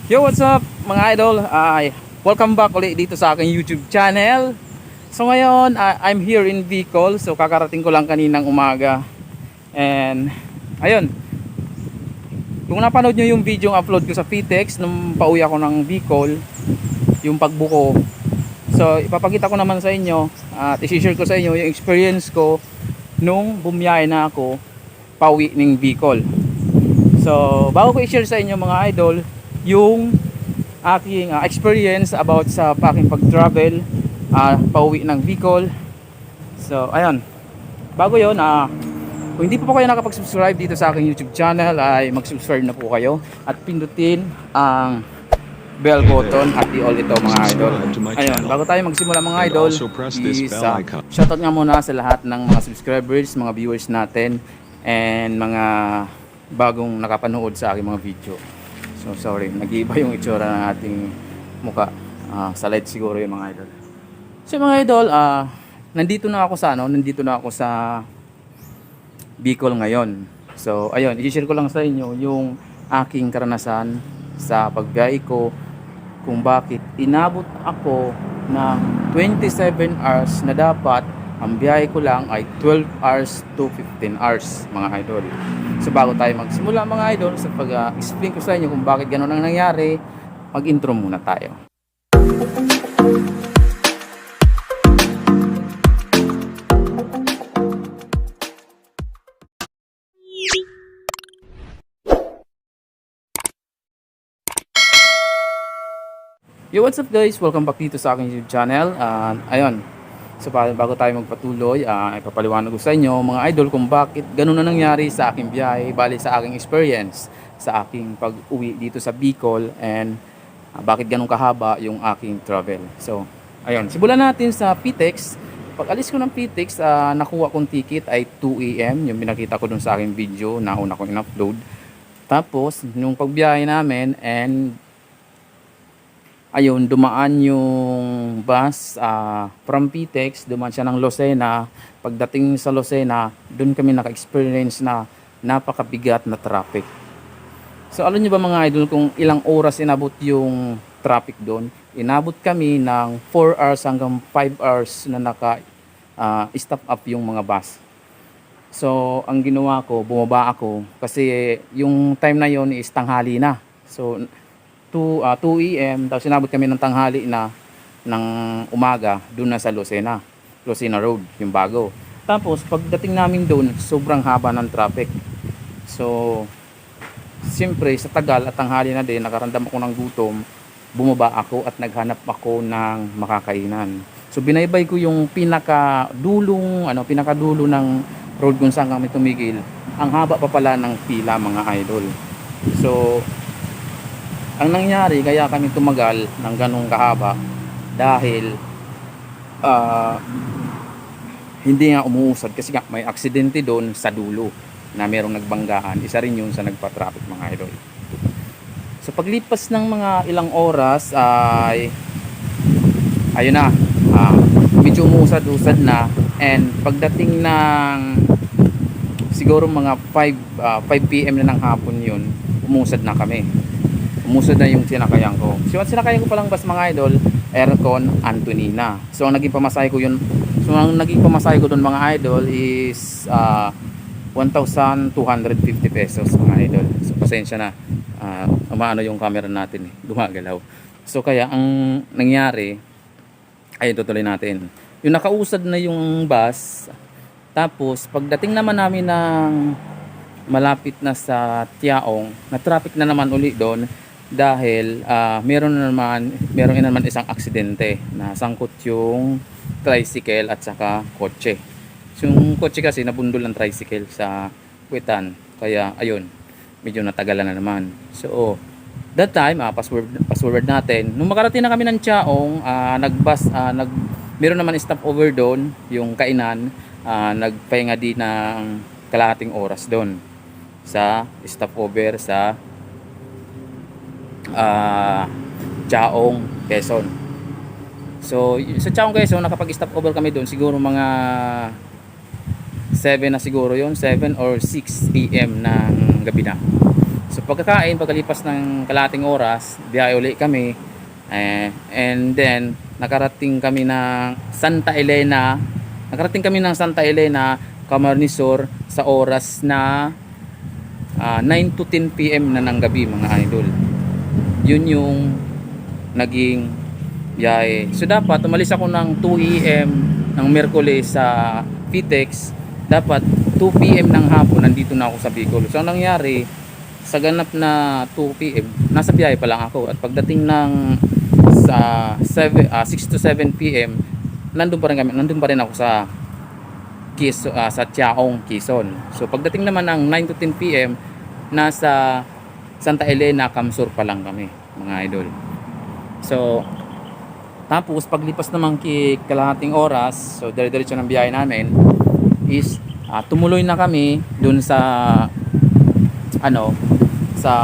Yo, what's up mga idol? Welcome back ulit dito sa aking YouTube channel. So ngayon, I'm here in Bicol. So kakarating ko lang kaninang umaga. And ayun, kung napanood nyo yung video yung upload ko sa PTEX nung pauwi ako ng Bicol, yung pagbuko. So ipapakita ko naman sa inyo at i-share ko sa inyo yung experience ko nung bumiyahe na ako pauwi ng Bicol. So bago ko i-share sa inyo mga idol yung aking experience about sa aking pag-travel pauwi ng Bicol. So ayun, bago yon, kung hindi pa po kayo nakapag-subscribe dito sa aking YouTube channel ay mag-subscribe na po kayo at pindutin ang bell button at i-all ito mga idol. Ayun, bago tayo magsimula mga idol, shoutout nga muna sa lahat ng mga subscribers, mga viewers natin and mga bagong nakapanood sa aking mga video. So sorry, nag-iiba yung itsura ng ating muka. Sa light siguro yung mga idol. So mga idol, nandito na ako sa Bicol ngayon. So ayun, i-share ko lang sa inyo yung aking karanasan sa pagbiyahe ko, kung bakit inabot ako ng 27 hours na dapat ang biyahe ko lang ay 12 hours to 15 hours mga idol. So bago tayo magsimula mga idol sa pag-explain ko sa inyo kung bakit ganun ang nangyari, mag-intro muna tayo. Yo, what's up guys? Welcome back dito sa aking YouTube channel. Ayun, so bago tayo magpatuloy, ipapaliwanag ko sa inyo mga idol kung bakit ganun na nangyari sa aking biyahe, bali sa aking experience sa aking pag-uwi dito sa Bicol, and bakit ganun kahaba yung aking travel. So ayun, simulan natin sa PTEX. Pag alis ko ng PTEX, nakuha kong ticket ay 2 AM, yung pinakita ko dun sa aking video na una kong in-upload. Tapos nung pagbiyahe namin, and ayun, dumaan yung bus from PTEX, dumaan siya ng Lucena. Pagdating sa Lucena, doon kami naka-experience na napakabigat na traffic. So alam nyo ba mga idol kung ilang oras inabot yung traffic doon? Inabot kami ng 4 hours hanggang 5 hours na naka-stop up yung mga bus. So ang ginawa ko, bumaba ako kasi yung time na yon is tanghali na. So 2 AM, tapos sinabot kami ng tanghali na ng umaga doon na sa Lucena Road, yung bago. Tapos pagdating namin doon, sobrang haba ng traffic. So siyempre sa tagal at tanghali na din, nakaramdam ako ng gutom, bumaba ako at naghanap ako ng makakainan. So binaybay ko yung pinakadulo ng road kung saan kami tumigil. Ang haba pa pala ng pila mga idol. So ang nangyari, kaya kami tumagal ng ganong kahaba dahil hindi nga umuusad kasi nga may aksidente doon sa dulo na merong nagbanggaan. Isa rin yun sa nagpa-traffic mga idol. So paglipas ng mga ilang oras ay ayun na, medyo umuusad-usad na, and pagdating ng siguro mga 5 PM na ng hapon yun, umusad na kami. Umusad na yung sinakayan ko. So ang sinakayan ko palang bus mga idol, Aircon Antonina. So ang naging pamasahe ko doon mga idol is 1,250 pesos mga idol. So pasensya na, umaano yung camera natin, gumagalaw. So kaya ang nangyari ay tutuloy natin. Yung nakausad na yung bus, tapos pagdating naman namin ng malapit na sa Tiaong, na traffic na naman uli doon dahil meron naman isang aksidente na sangkot yung tricycle at saka kotse. So, yung kotse kasi nabundol ng tricycle sa puwitan, kaya ayun, medyo natagalan na naman. So that time, fast forward natin, nung makarating na kami ng Tiaong, meron naman stopover doon, yung kainan, nagpahinga din ng kalahating oras doon sa stopover sa Tiaong, Quezon. So sa Tiaong, Quezon, nakapag-stop over kami doon siguro mga 7 na siguro yon, 7 or 6 AM ng gabi na. So pagkakain, pagkalipas ng kalating oras, biyahe uli kami. And then nakarating kami ng Santa Elena. Nakarating kami ng Santa Elena, Camarnesor sa oras na 9 to 10 PM na ng gabi mga idol. Yun yung naging biyahe. So dapat umalis ako ng 2 AM ng Miyerkules sa Pitex. Dapat 2 PM ng hapon nandito na ako sa Bicol. So ang nangyari, sa ganap na 2 PM, nasa biyahe pa lang ako. At pagdating ng sa 6 to 7 PM, nandun pa rin ako sa sa Tiaong, Quezon. So pagdating naman ng 9 to 10 PM, nasa Santa Elena, Camsur pa lang kami, mga idol. So tapos paglipas naman kalahating oras, so dire-diretso ng biyahe namin is tumuloy na kami dun sa sa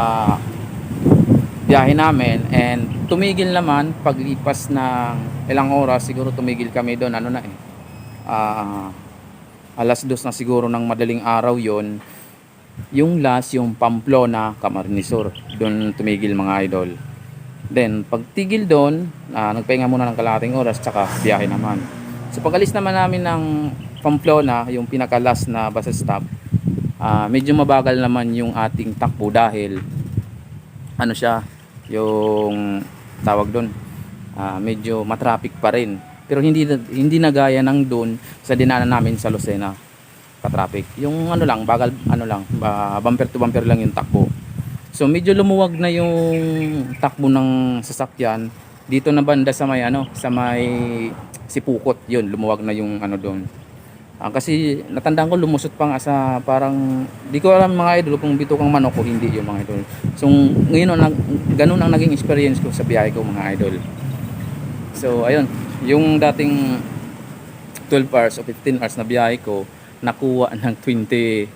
biyahe namin, and tumigil naman paglipas ng ilang oras. Siguro tumigil kami doon alas 2 na siguro ng madaling araw yon. Yung last, yung Pamplona, Camarnesor, doon tumigil mga idol. Then pagtigil doon, nagpahinga muna ng kalahating oras, tsaka biyahe naman. So pag-alis naman namin ng Pamplona, yung pinaka-last na bus stop, medyo mabagal naman yung ating takbo dahil yung tawag doon, medyo matraffic pa rin, pero hindi na gaya ng doon sa dinaanan namin sa Lucena ka-traffic. Yung bumper to bumper lang yung takbo. So medyo lumuwag na yung takbo ng sasakyan dito na banda sa may Sipukot. Yun, lumuwag na yung doon. Kasi natandaan ko lumusot pa nga sa parang, di ko alam mga idol kung bitukang manok o hindi yung mga idol. So ngayon ganun ang naging experience ko sa biyahe ko mga idol. So ayun, yung dating 12 hours o 15 hours na biyahe ko, nakuha ng 25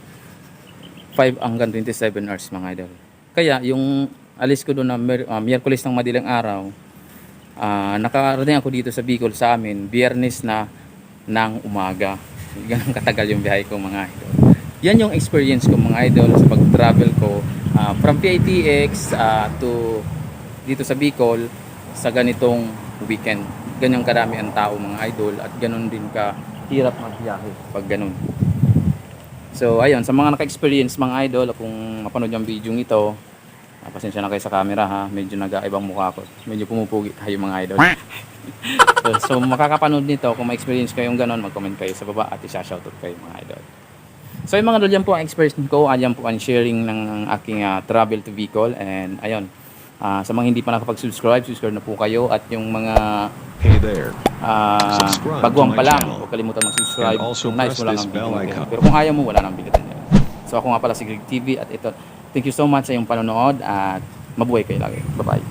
hanggang 27 hours mga idol. Kaya yung alis ko doon na Miyerkules ng madaling araw, nakarating ako dito sa Bicol sa amin Biyernes na ng umaga. Ganun katagal yung biyahe ko mga idol. Yan yung experience ko mga idol sa pag-travel ko from PITX to dito sa Bicol sa ganitong weekend. Ganyan karami ang tao mga idol, at ganun din ka hirap magbiyahe pag ganun. So ayun, sa mga naka-experience mga idol, kung mapanood yung video ito, pasensya na kayo sa camera ha, medyo nag-aibang mukha ko, medyo pumupugi tayo mga idol. So makakapanood nito, kung ma-experience kayo yung ganon, mag-comment kayo sa baba at isa-shoutout kayo mga idol. So yung mga idol, yan po ang experience ko, yan po ang sharing ng aking travel to Bicol. And ayun, sa mga hindi pa nakapag-subscribe, subscribe na po kayo. At yung mga baguang pa lang, huwag kalimutan mag-subscribe. Kung nice mo lang ang video, pero kung ayaw mo, wala nang bilitan yan. So ako nga pala si Greg TV, at ito, thank you so much sa iyong panonood, at mabuhay kayo lagi. Bye bye.